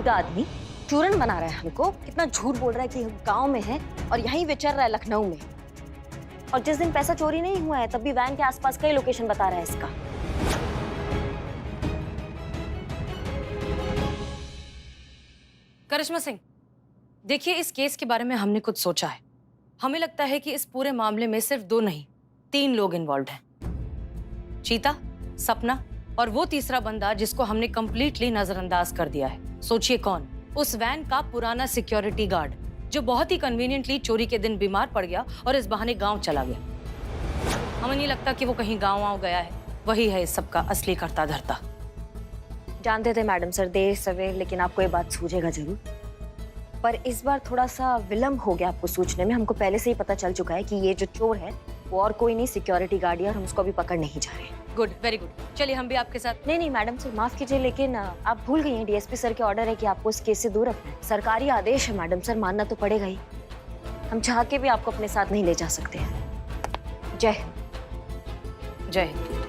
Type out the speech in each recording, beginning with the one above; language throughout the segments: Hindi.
बेहुदा आदमी चूरन बना रहा है हमको। कितना झूठ बोल रहा है कि हम गांव में है और यहीं विचर रहा है लखनऊ में। और जिस दिन पैसा चोरी नहीं हुआ है तब भी वैन के आसपास कई लोकेशन बता रहा है इसका। करिश्मा सिंह, देखिए इस केस के बारे में हमने कुछ सोचा है। हमें लगता है कि इस पूरे मामले में सिर्फ 2 नहीं 3 लोग इन्वॉल्व हैं। चीता, सपना और वो तीसरा बंदा जिसको हमने कंप्लीटली नजरअंदाज कर दिया है। सोचिए कौन? उस वैन का पुराना सिक्योरिटी गार्ड जो बहुत ही कन्वीनियंटली चोरी के दिन बीमार पड़ गया और इस बहाने गांव चला गया। हमें नहीं लगता कि वो कहीं गांव गया है। वही है इस सबका असली कर्ता धर्ता। जानते थे मैडम सर देर सवेर, लेकिन आपको ये बात सूझेगा जरूर। पर इस बार थोड़ा सा विलंब हो गया आपको सूझने में। हमको पहले से ही पता चल चुका है कि ये जो चोर है वो और कोई नहीं, सिक्योरिटी गार्ड है, और हम उसको अभी पकड़ नहीं जा रहे हैं। Good, very good. चलिए हम भी आपके साथ। नहीं मैडम सर माफ कीजिए, लेकिन आप भूल गई हैं डीएसपी सर के ऑर्डर है कि आपको इस केस से दूर रखना है। सरकारी आदेश है मैडम सर, मानना तो पड़ेगा ही। हम चाह के भी आपको अपने साथ नहीं ले जा सकते हैं। जय हिंद। जय हिंद।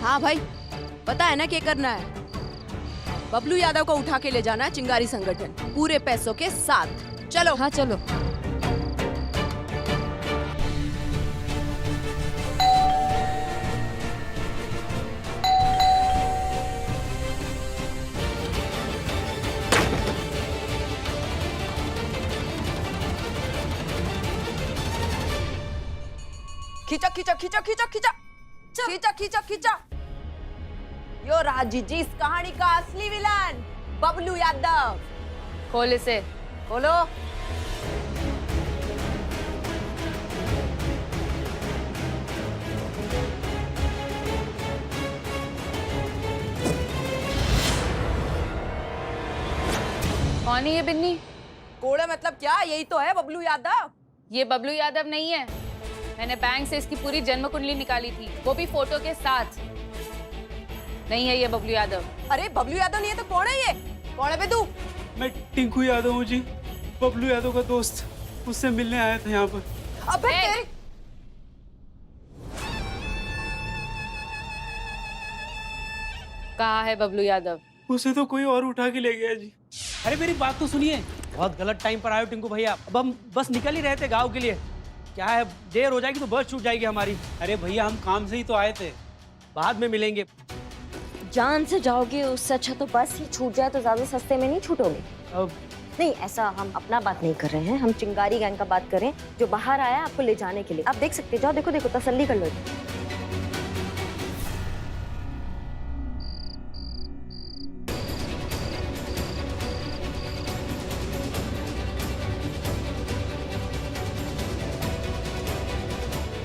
हाँ भाई, पता है ना क्या करना है? बबलू यादव को उठा के ले जाना है चिंगारी संगठन पूरे पैसों के साथ। चलो। हाँ चलो। खींचा खींचा खींचा खींचा खींचा खींचा खींचा खींचा। यो राजी जी इस कहानी का असली विलन बबलू यादव। खोल इसे। खोलो। कौन है ये बिन्नी? कोड़े मतलब क्या? यही तो है बबलू यादव। ये बबलू यादव नहीं है। मैंने बैंक से इसकी पूरी जन्म कुंडली निकाली थी, वो भी फोटो के साथ। नहीं है ये बबलू यादव। अरे बबलू यादव नहीं है तो कौन है ये? कौन है बे तू? मैं टिंकू यादव हूँ जी, बबलू यादव का दोस्त। उससे मिलने आया था यहाँ पर। अबे तेरी... कहाँ है बबलू यादव? उसे तो कोई और उठा के ले गया जी। अरे मेरी बात तो सुनिए, बहुत गलत टाइम पर आए हो टिंकू भैया। अब हम बस निकल ही रहे थे गाँव के लिए। क्या है, देर हो जाएगी तो बस छूट जाएगी हमारी। अरे भैया हम काम से ही तो आए थे। बाद में मिलेंगे। जान से जाओगे उससे अच्छा तो बस ही छूट जाए तो ज्यादा सस्ते में नहीं छूटोगे। अब नहीं, ऐसा हम अपना बात नहीं कर रहे हैं, हम चिंगारी गैंग का बात कर रहे हैं जो बाहर आया आपको ले जाने के लिए। आप देख सकते, जाओ देखो देखो, तसल्ली कर लो।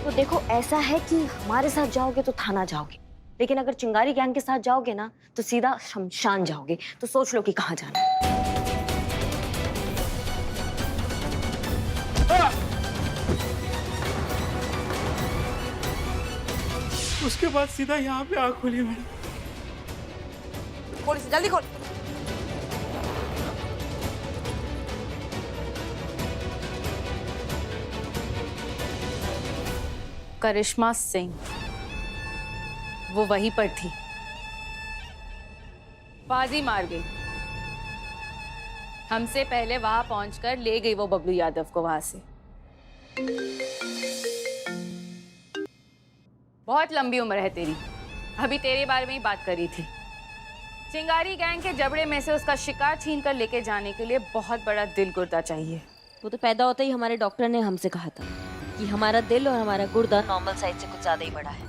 तो देखो ऐसा है कि हमारे साथ जाओगे तो थाना जाओगे, लेकिन अगर चिंगारी गैंग के साथ जाओगे ना तो सीधा शमशान जाओगे। तो सोच लो कि कहाँ जाना है। उसके बाद सीधा यहाँ पे आँख खोली मैंने। खोल इसे, जल्दी खोल। करिश्मा सिंह वो वहीं पर थी, बाजी मार गई। हमसे पहले वहां पहुंचकर ले गई वो बबलू यादव को वहां से। बहुत लंबी उम्र है तेरी, अभी तेरे बारे में ही बात करी थी। चिंगारी गैंग के जबड़े में से उसका शिकार छीन कर लेके जाने के लिए बहुत बड़ा दिल गुर्दा चाहिए। वो तो पैदा होते ही हमारे डॉक्टर ने हमसे कहा था कि हमारा दिल और हमारा गुर्दा नॉर्मल साइज से कुछ ज्यादा ही बड़ा है।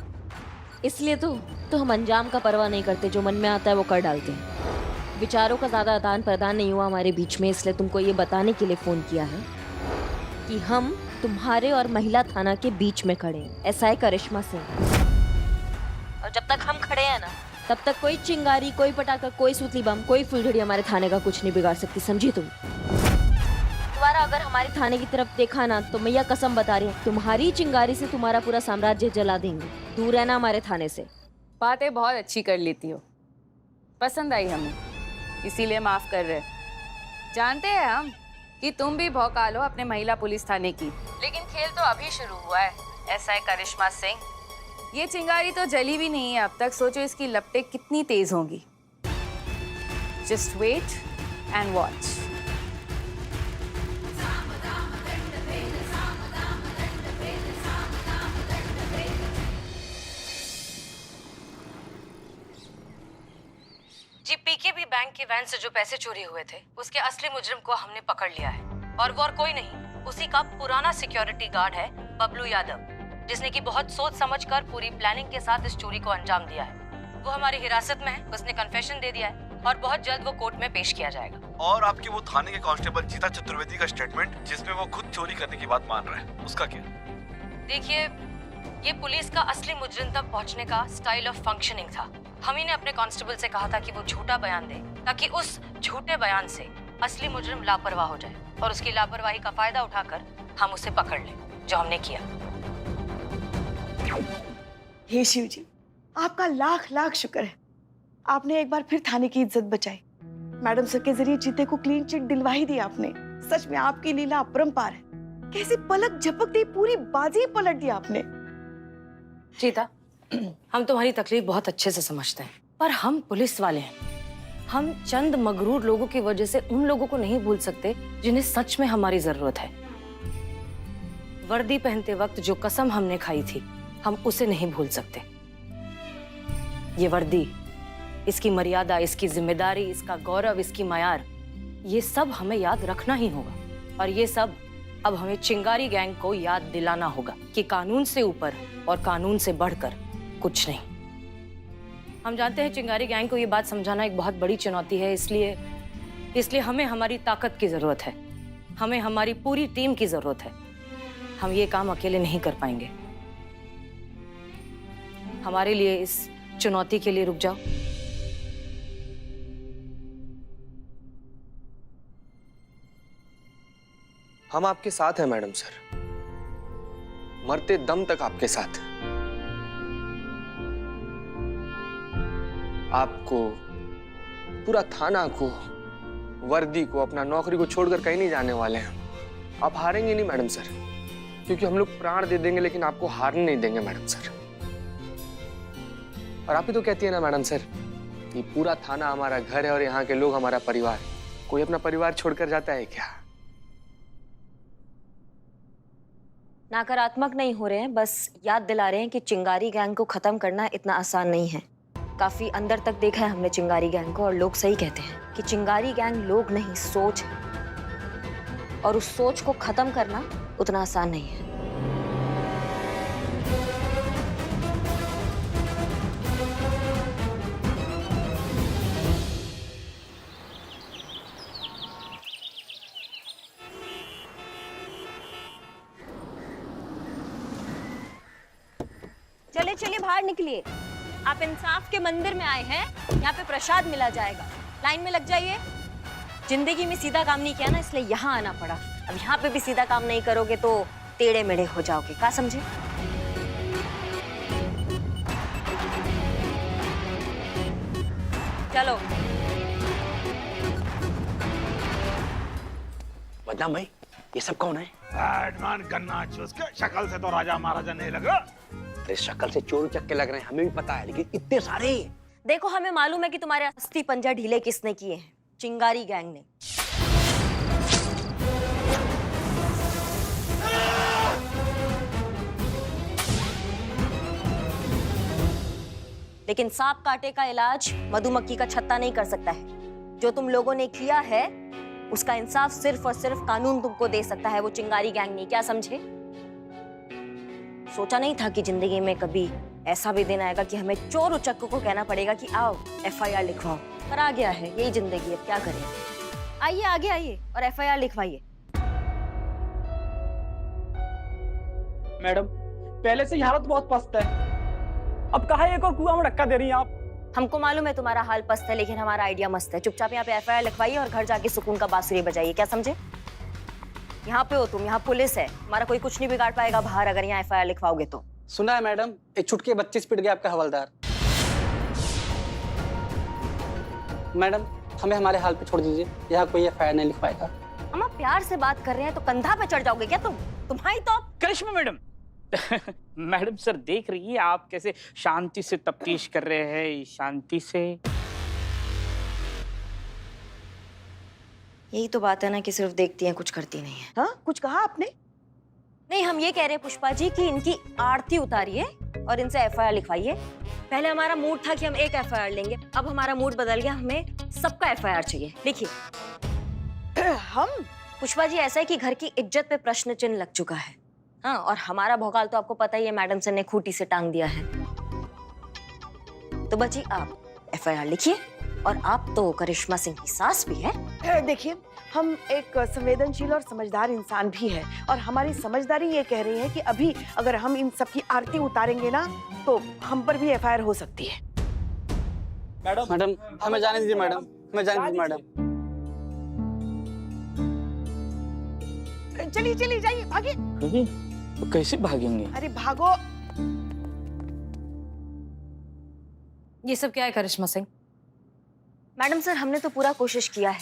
इसलिए तो हम अंजाम का परवाह नहीं करते, जो मन में आता है वो कर डालते हैं। विचारों का ज्यादा आदान प्रदान नहीं हुआ हमारे बीच में, इसलिए तुमको ये बताने के लिए फोन किया है कि हम तुम्हारे और महिला थाना के बीच में खड़े हैं। ऐसा है करिश्मा सिंह। और जब तक हम खड़े हैं ना तब तक कोई चिंगारी, कोई पटाखा, कोई सूतली बम, कोई फुलझड़ी हमारे थाने का कुछ नहीं बिगाड़ सकती, समझी तुम? दोबारा अगर हमारे थाने की तरफ देखा ना तो मैया कसम बता रही हूँ, तुम्हारी चिंगारी से तुम्हारा पूरा साम्राज्य जला देंगे। दूर रहना हमारे थाने से। बातें बहुत अच्छी कर लेती हो, पसंद आई हमें, इसीलिए माफ कर रहे। जानते हैं हम कि तुम भी भौकाल हो अपने महिला पुलिस थाने की, लेकिन खेल तो अभी शुरू हुआ है। एसआई करिश्मा सिंह, ये चिंगारी तो जली भी नहीं है अब तक, सोचो इसकी लपटें कितनी तेज होंगी। Just wait and watch. जी, पीकेबी बैंक के वैन से जो पैसे चोरी हुए थे उसके असली मुजरिम को हमने पकड़ लिया है, और वो और कोई नहीं, उसी का पुराना सिक्योरिटी गार्ड है बबलू यादव, जिसने की बहुत सोच समझकर पूरी प्लानिंग के साथ इस चोरी को अंजाम दिया है। वो हमारी हिरासत में है, उसने कन्फेशन दे दिया है और बहुत जल्द वो कोर्ट में पेश किया जाएगा। और आपके वो थाने के कांस्टेबल चीता चतुर्वेदी का स्टेटमेंट जिसमें वो खुद चोरी करने की बात मान रहा है, उसका क्या? देखिए, ये पुलिस का असली मुजरिम तक पहुंचने का स्टाइल ऑफ फंक्शनिंग था। हम ही ने अपने कांस्टेबल से कहा था कि वो झूठा बयान दे, ताकि उस झूठे बयान से असली मुजरिम लापरवाह हो जाए और उसकी लापरवाही का फायदा उठाकर हम उसे पकड़ लें, जो हमने किया। हे शिव जी, आपका लाख लाख शुक्र है, आपने एक बार फिर थाने की इज्जत बचाई। मैडम सर के जरिए चीते को क्लीन चिट दिलवा ही दी आपने। सच में आपकी लीला अपरंपार है। कैसी पलक झपकती पूरी बाजी पलट दी आपने। चीता, हम तुम्हारी तकलीफ बहुत अच्छे से समझते हैं, पर हम पुलिस वाले हैं। हम चंद मगरूर लोगों की वजह से उन लोगों को नहीं भूल सकते जिन्हें सच में हमारी जरूरत है। वर्दी पहनते वक्त जो कसम हमने खाई थी, हम उसे नहीं भूल सकते। ये वर्दी, इसकी मर्यादा, इसकी जिम्मेदारी, इसका गौरव, इसकी मयार, ये सब हमें याद रखना ही होगा। और ये सब अब हमें चिंगारी गैंग को याद दिलाना होगा कि कानून से ऊपर और कानून से बढ़कर कुछ नहीं। हम जानते हैं चिंगारी गैंग को ये बात समझाना एक बहुत बड़ी चुनौती है, इसलिए हमें हमारी ताकत की जरूरत है, हमें हमारी पूरी टीम की जरूरत है। हम ये काम अकेले नहीं कर पाएंगे। हमारे लिए इस चुनौती के लिए रुक जाओ। हम आपके साथ हैं मैडम सर, मरते दम तक आपके साथ। आपको, पूरा थाना को, वर्दी को, अपना नौकरी को छोड़कर कहीं नहीं जाने वाले हैं। आप हारेंगे नहीं मैडम सर, क्योंकि हम लोग प्राण दे देंगे लेकिन आपको हारने नहीं देंगे मैडम सर। और आप ही तो कहती है ना मैडम सर, ये पूरा थाना हमारा घर है और यहाँ के लोग हमारा परिवार। कोई अपना परिवार छोड़कर जाता है क्या? नकारात्मक नहीं हो रहे हैं, बस याद दिला रहे हैं कि चिंगारी गैंग को खत्म करना इतना आसान नहीं है। काफी अंदर तक देखा है हमने चिंगारी गैंग को, और लोग सही कहते हैं कि चिंगारी गैंग लोग नहीं, सोच है, और उस सोच को खत्म करना उतना आसान नहीं है। चले चलिए, बाहर निकलिए। आप इंसाफ के मंदिर में आए हैं, यहाँ पे प्रसाद मिला जाएगा। लाइन में लग जाइए। जिंदगी में सीधा काम नहीं किया ना, इसलिए यहाँ आना पड़ा। अब यहाँ पे भी सीधा काम नहीं करोगे तो टेढ़े मेढ़े हो जाओगे, क्या समझे? चलो। बदनाम भाई, ये सब कौन है? बैटमैन गन्ना चूस के शक्ल से तो राजा महाराजा नहीं लग रहा। अरे शक्ल से चोर चक्के लग रहे हैं, हमें भी पता है, लेकिन इतने सारे। देखो, हमें मालूम है कि तुम्हारे अस्थि पंजा ढीले किसने किए हैं, चिंगारी गैंग ने। लेकिन सांप काटे का इलाज मधुमक्खी का छत्ता नहीं कर सकता है। जो तुम लोगों ने किया है उसका इंसाफ सिर्फ और सिर्फ कानून तुमको दे सकता है, वो चिंगारी गैंग नहीं, क्या समझे? सोचा नहीं था कि जिंदगी में कभी ऐसा भी दिन आएगा कि हमें चोर उचक्कों को कहना पड़ेगा कि आओ FIR लिखवाओ, पर आ गया है, यही जिंदगी है, क्या करें। आइए आगे आइए और FIR लिखवाइए। मैडम, पहले से ही हालत बहुत पस्त है, अब कहा एक और कुआं में धक्का दे रही हैं आप। हमको मालूम है तुम्हारा हाल पस्त है, लेकिन हमारा आइडिया मस्त है। चुपचाप यहाँ पे एफआईआर लिखवाइए और घर जाके सुकून का बांसुरी बजाइए, क्या समझे? यहाँ पे हो तुम, यहाँ पुलिस है, हमारा कोई कुछ नहीं बिगाड़ पाएगा बाहर अगर यहाँ एफआईआर लिखवाओगे तो। सुना है मैडम, एक छुटके 25 पीट गया आपका हवलदार। मैडम हमें हमारे हाल पे छोड़ दीजिए, यहाँ कोई एफआईआर नहीं लिख पाएगा। हम आप प्यार से बात कर रहे हैं तो कंधा पे चढ़ जाओगे क्या तुम? तुम्हारी तो करिश्मा मैडम मैडम सर देख रही है आप कैसे शांति से तफ्तीश कर रहे हैं, शांति से। यही तो बात है ना कि सिर्फ देखती हैं कुछ करती नहीं है। हाँ, कुछ कहा आपने? नहीं, हम ये कह रहे हैं पुष्पा जी कि इनकी आरती उतारिए और इनसे एफआईआर लिखवाइए। पहले हमारा मूड था कि हम एक एफआईआर लेंगे, अब हमारा मूड बदल गया, हमें सबका एफआईआर चाहिए। लिखिए। हम? पुष्पा जी, ऐसा है कि घर की इज्जत पे प्रश्न चिन्ह लग चुका है। हाँ, और हमारा भौकाल तो आपको पता ही है, मैडम सर ने खूंटी से टांग दिया है। तो बची आप एफआईआर लिखिए, और आप तो करिश्मा सिंह की सास भी है। देखिए, हम एक संवेदनशील और समझदार इंसान भी है, और हमारी समझदारी ये कह रही है कि अभी अगर हम इन सब की आरती उतारेंगे ना तो हम पर भी एफआईआर हो सकती है। मैडम हमें जाने दीजिए, मैडम हमें जाने दीजिए मैडम। चलिए चलिए, जाइए, भागिए। तो कैसे भागेंगे? अरे भागो। ये सब क्या है करिश्मा सिंह? मैडम सर, हमने तो पूरा कोशिश किया है,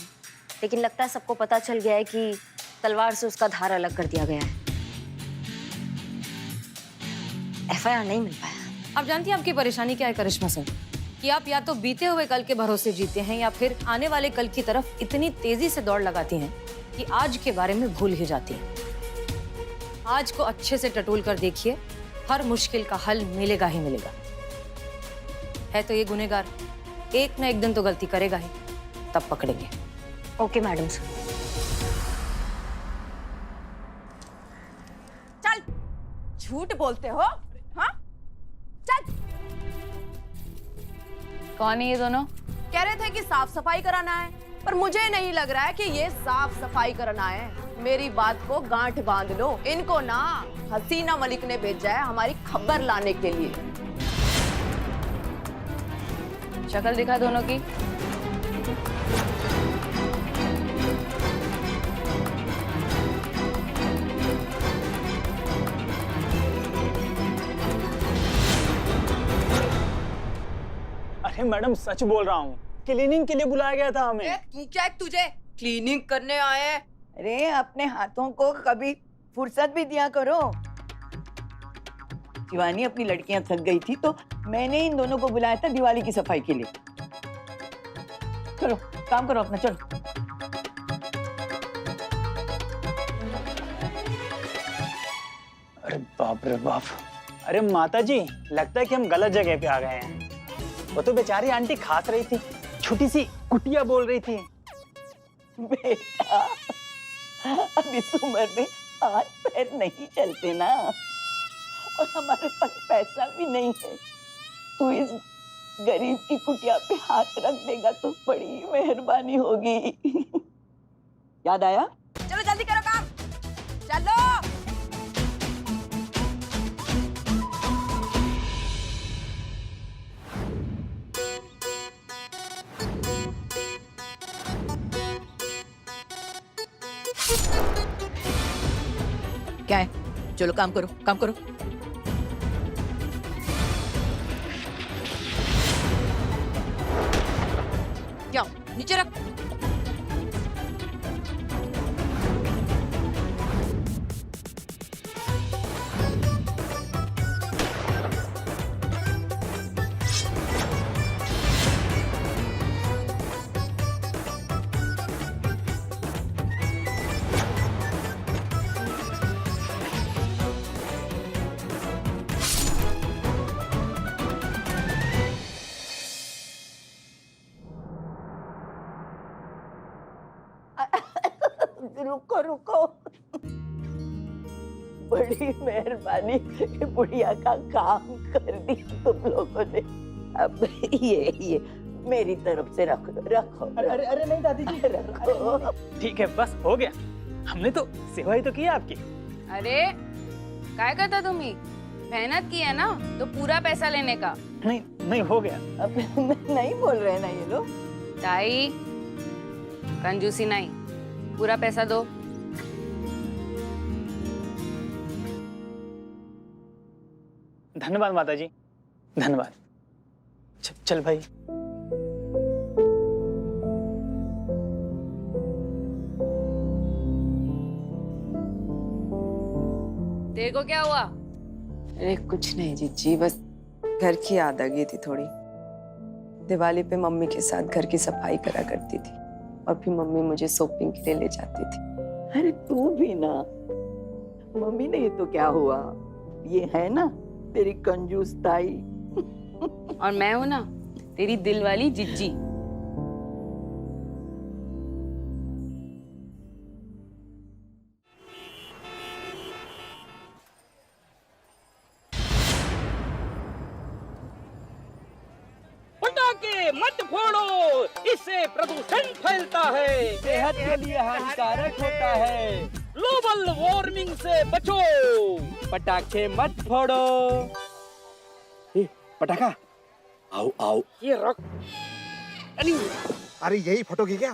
लेकिन लगता है सबको पता चल गया है कि तलवार से उसका धार अलग कर दिया गया है। एफआईआर नहीं मिल पाया। आप जानती हैं आपकी परेशानी क्या है करिश्मा सिंह? कि आप या तो बीते हुए कल के भरोसे जीते हैं या फिर आने वाले कल की तरफ इतनी तेजी से दौड़ लगाती हैं कि आज के बारे में भूल ही जाती हैं। आज को अच्छे से टटोल कर देखिए, हर मुश्किल का हल मिलेगा ही मिलेगा। है तो ये गुनहगार, एक न एक दिन तो गलती करेगा ही, तब पकड़ेंगे। Okay madam sir. चल, झूठ बोलते हो? हाँ, चल। कौन है ये दोनों? कह रहे थे कि साफ सफाई कराना है, पर मुझे नहीं लग रहा है कि ये साफ सफाई करना है। मेरी बात को गांठ बांध लो। इनको ना हसीना मलिक ने भेजा है हमारी खबर लाने के लिए। शक्ल दिखा दोनों की। अरे मैडम सच बोल रहा हूँ, क्लीनिंग के लिए बुलाया गया था हमें। तू क्या है, तुझे क्लीनिंग करने आए? अरे अपने हाथों को कभी फुर्सत भी दिया करो। शिवानी अपनी लड़कियां थक गई थी तो मैंने इन दोनों को बुलाया था दिवाली की सफाई के लिए। चलो काम करो अपना, चलो। अरे बाप रे बाप। अरे माता जी, लगता है कि हम गलत जगह पे आ गए हैं। वो तो बेचारी आंटी खास रही थी, छोटी सी कुटिया बोल रही थी। बेटा, अब इस उम्र में हाथ पैर नहीं चलते ना, और हमारे पास पैसा भी नहीं है। तू इस गरीब की कुटिया पे हाथ रख देगा तो बड़ी मेहरबानी होगी। याद आया? चलो जल्दी करो काम, चलो। क्या है? चलो काम करो, काम करो। क्या? नीचे रख। रुको रुको, बड़ी मेहरबानी, बुढ़िया का काम कर दिया तुम लोगों ने। अब ये मेरी तरफ से रखो रखो। अरे अरे नहीं दादी जी, रखो। ठीक है, बस हो गया। हमने तो सेवा ही तो की आपकी। अरे काय करता तुम्ही? मेहनत की है ना तो पूरा पैसा लेने का। नहीं नहीं हो गया। अब नहीं बोल रहे ना ये लोग। ताई, कंजूसी नहीं, पूरा पैसा दो। धन्यवाद माता जी, धन्यवाद। चल भाई। तेरे को क्या हुआ? अरे कुछ नहीं जीजी, बस घर की याद आ गई थी थोड़ी। दिवाली पे मम्मी के साथ घर की सफाई करा करती थी और फिर मम्मी मुझे शॉपिंग के लिए ले जाती थी। अरे तू भी ना, मम्मी ने ये तो क्या हुआ, ये है ना तेरी कंजूस ताई। और मैं हूं ना तेरी दिल वाली जिज्जी। पटाखे मत फोड़ो, इससे प्रदूषण फैलता है, सेहत के लिए हानिकारक होता है। ग्लोबल वार्मिंग से बचो। पटाखे मत फोड़ो। पटाखा आओ आओ। ये रख। अरे यही फोटो की क्या?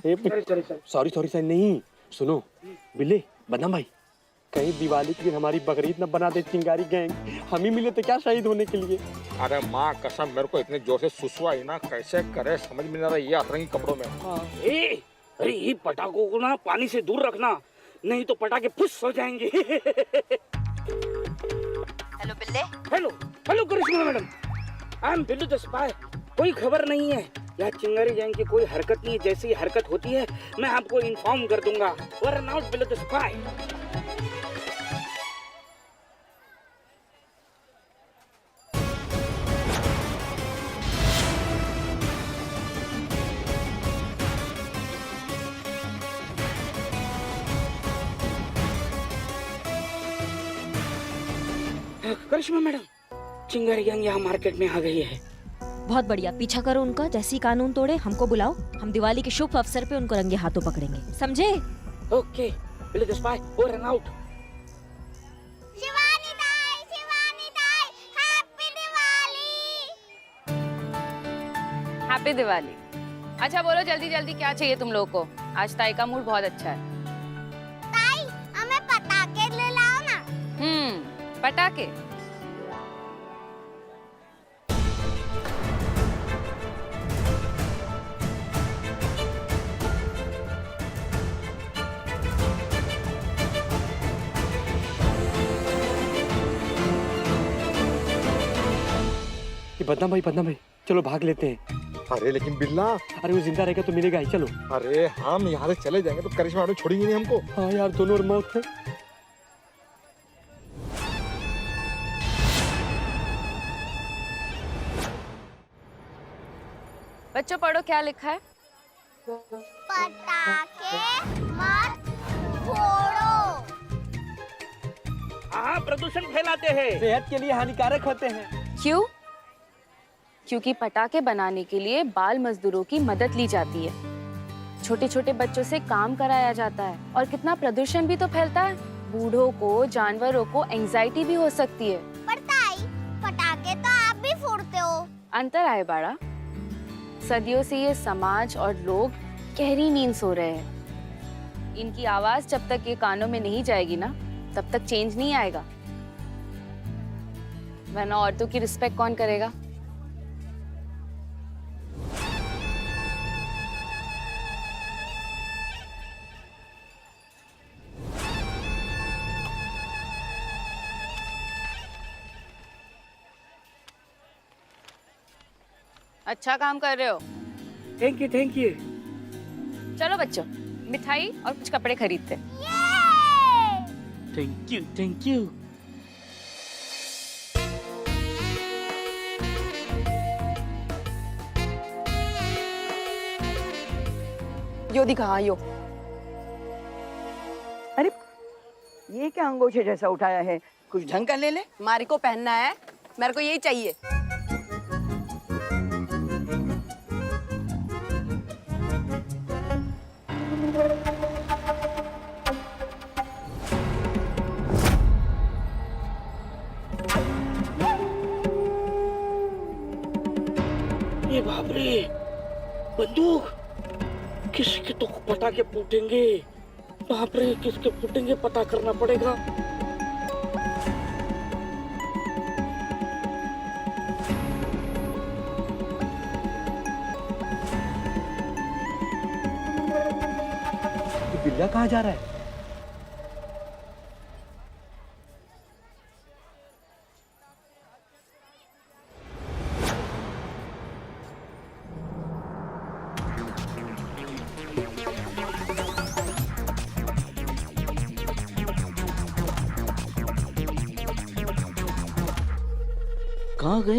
सॉरी सॉरी सर, नहीं सुनो बिल्ले बदनाम भाई, कहीं दिवाली के दिन हमारी बकरीद न बना दे चिंगारी गैंग, हम ही मिले थे क्या शहीद होने के लिए। अरे माँ कसम, मेरे को इतने जोर से सुसु आई ना, कैसे करे समझ में नहीं आ रहा ये अतरंगी कपड़ों में। अरे ये पटाखों को ना पानी से दूर रखना, नहीं तो पटाखे फुस हो जाएंगे। हेलो बिल्ले। Hello hello Karishma madam, I am Billu the spy. कोई खबर नहीं है, यहाँ चिंगारी गैंग की कोई हरकत नहीं है, जैसी ही हरकत होती है मैं आपको इन्फॉर्म कर दूंगा। We are not Billu the spy. Karishma madam, Chingari gang यहाँ मार्केट में आ गई है। बहुत बढ़िया, पीछा करो उनका। जैसी कानून तोड़े हमको बुलाओ, हम दिवाली के शुभ अवसर पे उनको रंगे हाथों पकड़ेंगे, समझे? Okay, Billu the spy, over and out. Shivani Dai, happy Diwali. Happy Diwali. अच्छा बोलो जल्दी जल्दी क्या चाहिए तुम लोगों को? आज ताई का मूड बहुत अच्छा है। ताई, हमें पटाखे ले लाओ ना। पटाखे। बदनाम भाई चलो भाग लेते हैं। अरे लेकिन बिल्ला, अरे वो जिंदा रहेगा तो मिलेगा ही, चलो। अरे हम यहाँ से चले जाएंगे तो करिश्मा मैडम छोड़ेंगी नहीं हमको। हाँ यार, दोनों और मौत है। बच्चों पढ़ो क्या लिखा है। पटाखे मत फोड़ो। हाँ, प्रदूषण फैलाते हैं, सेहत के लिए हानिकारक होते हैं। क्यों? क्योंकि पटाखे बनाने के लिए बाल मजदूरों की मदद ली जाती है, छोटे छोटे बच्चों से काम कराया जाता है, और कितना प्रदूषण भी तो फैलता है। बूढ़ों को, जानवरों को एंजाइटी भी हो सकती है। पर ताई, पटाखे तो आप भी फोड़ते हो। अंतर है बाड़ा, सदियों से ये समाज और लोग गहरी नींद सो रहे हैं। इनकी आवाज जब तक ये कानों में नहीं जाएगी ना, तब तक चेंज नहीं आएगा। वरना औरतों की रिस्पेक्ट कौन करेगा? अच्छा काम कर रहे हो। Thank you thank you. चलो बच्चों, मिठाई और कुछ कपड़े खरीदते। Thank you thank you. यो दिखा यो। अरे ये क्या अंगूठे जैसा उठाया है, कुछ ढंग का ले ले। मारी को पहनना है, मेरे को यही चाहिए। ये बाप रे, बंदूक! किसके तो पटाखे फूटेंगे। बाप रे, किसके फूटेंगे पता करना पड़ेगा। बिल्ला कहाँ जा रहा है? कहाँ गए?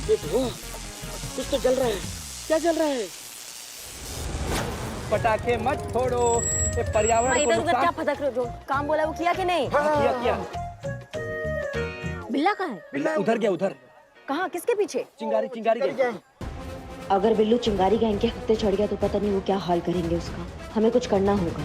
ये धुआं, कुछ तो जल रहा है। क्या जल रहा है? पटाखे मत फोड़ो, ये पर्यावरण को इधर उधर क्या नुकसान। फटक रहे हो? जो काम बोला वो किया कि नहीं? हाँ, किया। बिल्ला कहाँ है? बिल्ला उधर गया, उधर। कहाँ? किसके पीछे? चिंगारी गया। अगर बिल्लू चिंगारी गैंग के हत्थे चढ़ गया तो पता नहीं वो क्या हाल करेंगे उसका। हमें कुछ करना होगा।